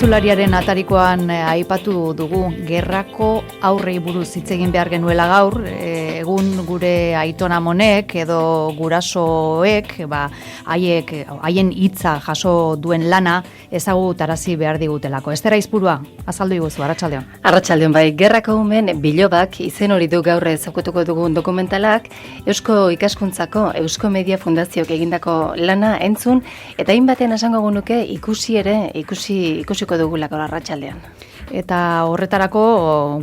entzulariaren atarikoan aipatu dugu gerrako aurrei buruz hitz egin behar genuela gaur, egun gure aitonamonek edo gurasoek, haien hitza jaso duen lana ezagutarazi behar digutelako. Ester Aizpurua, azaldu iguzu, Arratsaldeon. Arratsaldeon bai, gerrako umen bilobak izen hori du gaur ezagutuko dugun dokumentalak, Eusko Ikaskuntzako Eusko Media Fundazioak egindako lana entzun, eta hainbaten esango gunuke ikusiko dugulako Arratsaldean. Eta horretarako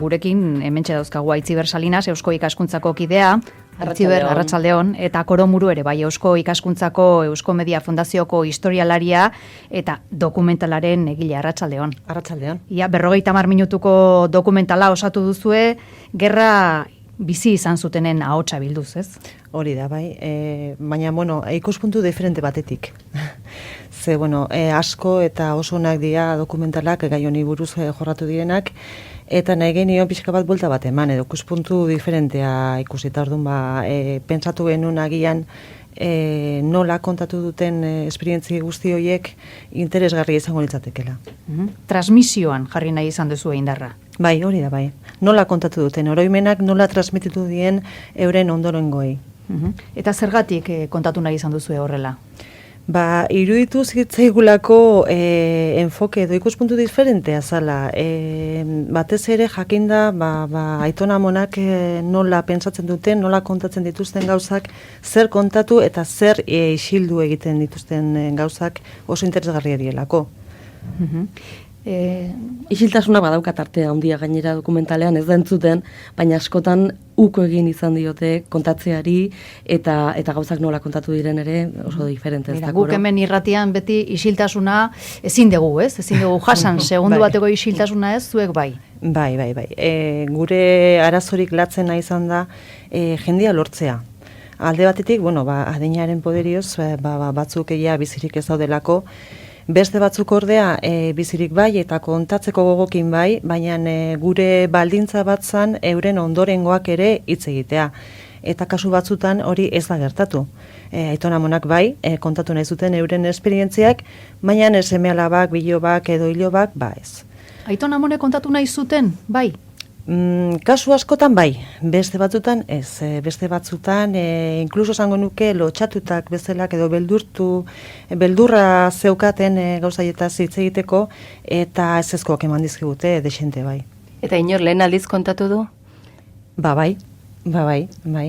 gurekin hementxe dauzkagu Aitziber Salinas, Eusko Ikaskuntzako kidea, Arratsaldeon, eta Koromuru ere bai, Eusko Ikaskuntzako Eusko Media Fundazioko historialaria eta dokumentalaren egile. Arratsaldeon. Arratsaldeon. Ia 50 minutuko dokumentala osatu duzue, gerra bizi izan zutenen ahotsa bilduz, ez? Hori da, bai. Baina, ikuspuntu diferente batetik. Ze, asko eta oso onak dira dokumentalak, gai honi buruz jorratu direnak, eta nahi genion pixka bat buelta bat eman, edo ikuspuntu diferentea ikusi, eta orduan, pentsatu genuen agian, nola kontatu duten esperientzia guzti horiek interesgarria izango litzatekela. Transmisioan jarri nahi izan duzu indarra. Bai, hori da, bai. Nola kontatu duten, oroimenak nola transmititu dien euren ondorengoei. Eta zergatik kontatu nahi izan duzu horrela? Iruditu zitzaigulako enfoke edo ikuspuntu diferentea zala. Batez ere jakinda aitonamonak nola pentsatzen duten, nola kontatzen dituzten gauzak, zer kontatu eta zer isildu egiten dituzten gauzak oso interesgarria dielako. Isiltasuna badaukat artea handia gainera dokumentalean ez da entzuten, baina askotan uko egin izan diote kontatzeari eta gauzak nola kontatu diren ere oso diferente ez da. Guk hemen irratian beti isiltasuna ezin dugu, ez? Ezin dugu jasan segundu bateko isiltasuna ez, zuek bai. Bai. Gure arazorik latzena izan da jendia lortzea. Alde batetik, adinaren poderioz, batzuk egia bizirik ez daudelako, beste batzuk ordea bizirik bai eta kontatzeko gogokin bai, baina gure baldintza batzan euren ondorengoak ere hitz egitea. Eta kasu batzutan hori ez da gertatu. Aitonamonak bai, kontatu nahi zuten euren esperientziak, baina seme-alabak, bilobak edo hilobak, ez. Aitonamonek kontatu nahi zuten, bai? Kasu askotan bai, beste batzutan ez. Beste batzutan, inkluso esango nuke lotxatutak bezalak edo beldurra zeukaten gauzaietaz hitz egiteko, eta ezezkoak eman dizkigute desente bai. Eta inor lehen aldiz kontatu du? Bai,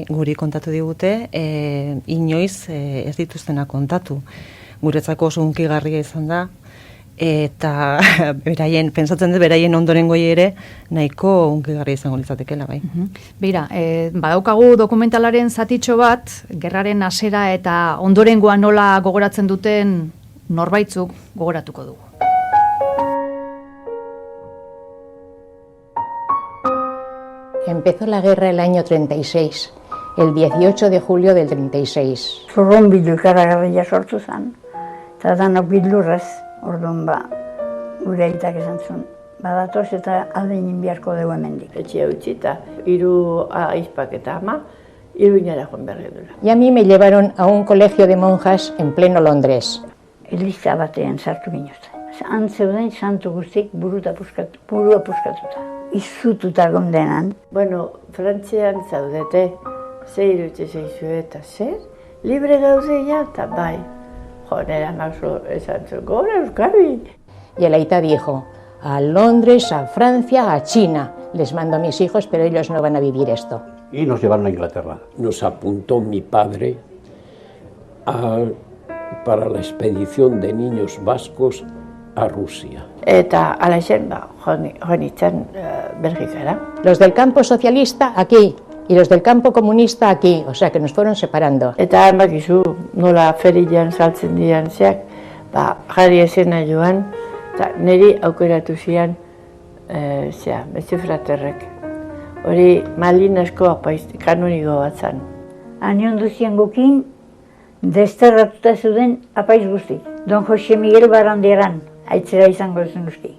guri kontatu digute, inoiz ez dituztena kontatu. Guretzako oso hunkigarria izan da, eta pentsatzen dut beraien ondorengoi ere nahiko hunkigarria izango litzatekeela, bai. Beira, badaukagu dokumentalaren zatitxo bat, gerraren hasiera eta ondorengoa nola gogoratzen duten norbaitzuk gogoratuko dugu. Empezó la guerra el año 36, el 18 de julio del 36. Zurrun bildu ikaragarria sortu zen, eta danok bildurrez. Orduan gure aitak esan zuen, badatoz eta aldeinin beharko dugu hemendik. Etxea utzi eta 3 aizpak eta 10 Iruñara joan behar gedula. Y a mí me llevaron a un colegio de monjas en pleno Londres. Eliza batean sartu ginozten. Han zeuden santu guztik burua puskatuta. Izututa gondenan. Frantzian zaudete, ze irutze zeizu eta zer? Libre gauzeia eta bai. Nera maso esan zuen, gora Euskadi. Y el aita dijo, a Londres, a Francia, a China. Les mando a mis hijos, pero ellos no van a vivir esto. Y nos llevaron a Inglaterra. Nos apuntó mi padre para la expedición de niños vascos a Rusia. Eta alaixen, joan itzan Belgikara. Los del campo socialista aquí. Y los del campo comunista aquí, o sea que nos fueron separando. Eta bakizu nola ferian saltzen dian zeak, jarri esena joan, eta niri aukeratu zian, beste fraterrek. Hori Malinasko apaiz kanonigo bat zan. Anion duzien gukin, desterratuta zuden apaiz guzti. Don Jose Miguel Barandiaran, aitzera izango zen guzti.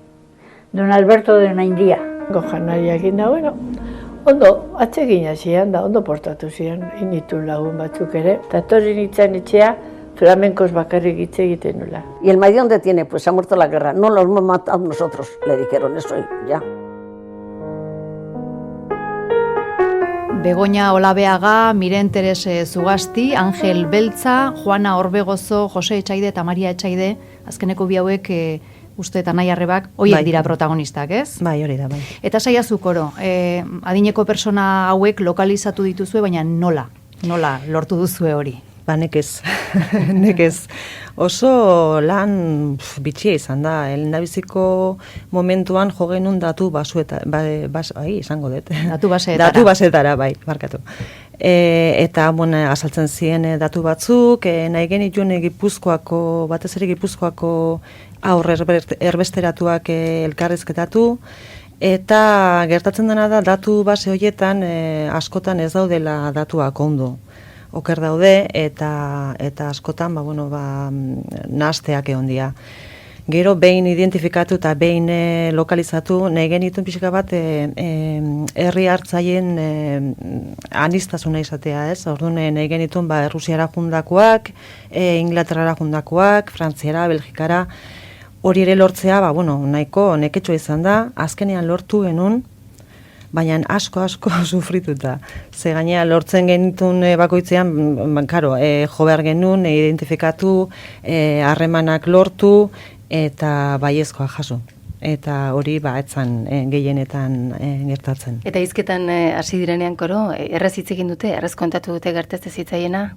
Don Alberto de Naindia. Gojanariak inda, ondo atsegina zian da, ondo portatu zian, initu lagun batzuk ere. Eta torri nintzen etxea, flamenkos bakarrik hitz egiten nola. ¿Y el maíz dónde tiene? Pues se ha muerto la guerra. No lo hemos matado nosotros, le dijeron eso ya. Begoña Olabeaga, Miren Terese Zugasti, Angel Beltza, Juana Orbegozo, Jose Etxaide eta Maria Etxaide, azkeneko bi hauek uste eta nahi arrebak, hoiek dira protagonistak, ez? Bai, hori da, bai. Eta saiazu koro, adineko persona hauek lokalizatu dituzue, baina nola lortu duzue hori? Ba, nekez, nekez. Oso lan bitxia izan da, lehendabiziko momentuan jo genuen datu izango dut. Datu baseetara. Datu baseetara, bai, markatu. Eta, azaltzen ziren datu batzuk, nahi genituen Gipuzkoako, batez ere Gipuzkoako aurre erbesteratuak elkarrizketatu, eta gertatzen dena da datu base horietan askotan ez daudela datuak ondo. Oker daude eta askotan nahasteak egon dira. Gero behin identifikatu eta behin lokalizatu nahi genituen pixka bat herri hartzaien aniztasuna izatea, ez? Orduan nahi genituen Errusiara jundakoak, Inglaterrara jundakoak, Frantziara, Belgikara, hori ere lortzea, nahiko neketxo izan da, azkenean lortu genuen, baina asko sufrituta. Ze gainea lortzen genitun bakoitzean, jo behar genuen, identifikatu, harremanak lortu, eta baiezkoa jaso. Eta hori etzan gehienetan gertatzen. Eta hizketan hasi direnean koro, erraz hitz egin dute, erraz kontatu dute gertaz ez zitzaiena?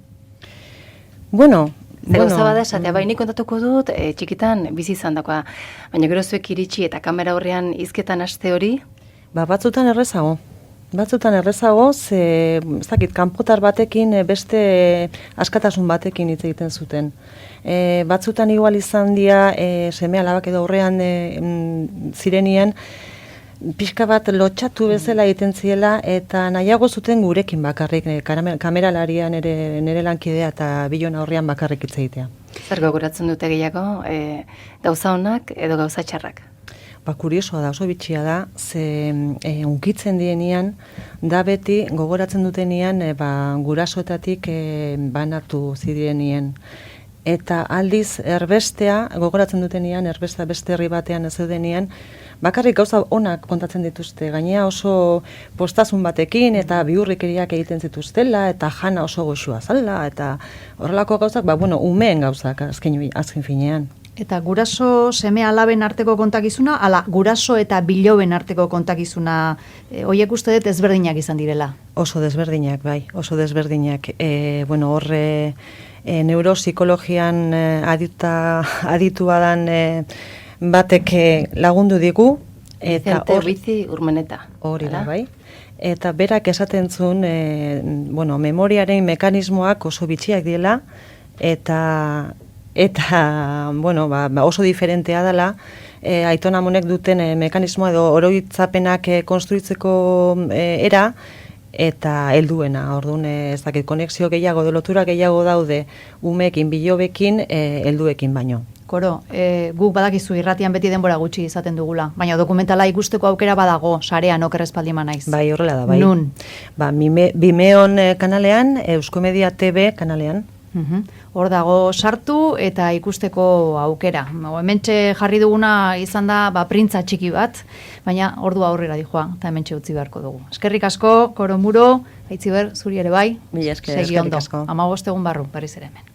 Gauza bada esatea, nik kontatuko dut, txikitan bizi izan dakoa, baina gero zuek iritsi eta kamera horrean hizketan haste hori? Batzutan errezago. Ze, ez dakit, kanpotar batekin beste askatasun batekin hitz egiten zuten. Batzutan igual izan dira, seme alabak edo horrean zirenien, pixka bat lotxatu bezala egiten ziela, eta nahiago zuten gurekin bakarrik, kameralarian nire lankidea eta bilon aurrean bakarrik hitz egitea. Zer gogoratzen dute gehiago, gauza honak edo gauza txarrak? Kuriosoa da, oso bitxia da, ze unkitzen dienean, da beti gogoratzen dutenean gurasoetatik banatu zirenien. Eta aldiz erbestea, gogoratzen dutenean, erbestea beste herri batean ez zeudenean, bakarrik gauza onak kontatzen dituzte, gainea oso postazun batekin eta bihurrikeriak egiten zituztela, eta jana oso goxua zala, eta horrelako gauzak, umeen gauzak azken finean. Eta guraso seme alaben arteko kontakizuna, ala guraso eta biloben arteko kontakizuna, horiek uste dut ezberdinak izan direla? Oso desberdinak, bai, oso desberdinak. Horre neuropsikologian aditua dan batek lagundu digu. Vicente Bizi Urmeneta. Hori da, bai. Eta berak esaten zuen, memoriaren mekanismoak oso bitxiak diela, eta oso diferentea dela, Aiton Amonek duten mekanismoa edo oroitzapenak konstruitzeko era, eta helduena. Orduan, ez dakit, konexio gehiago, lotura gehiago daude umeekin, bilobekin, helduekin baino. Koro, guk badakizu irratian beti denbora gutxi izaten dugula, baina dokumentala ikusteko aukera badago, sarean okerrezpaldima naiz. Bai, horrela da, bai. Nun? Vimeon kanalean, Euskomedia TV kanalean. Hor dago sartu eta ikusteko aukera. Hementxe jarri duguna izan da printza txiki bat, baina ordua aurrera dijoa, eta hementxe utzi beharko dugu. Eskerrik asko, Koro Muro, Aitziber, zuri ere bai. Mila esker, eskerrik asko. 15 egun barru, berriz ere hemen.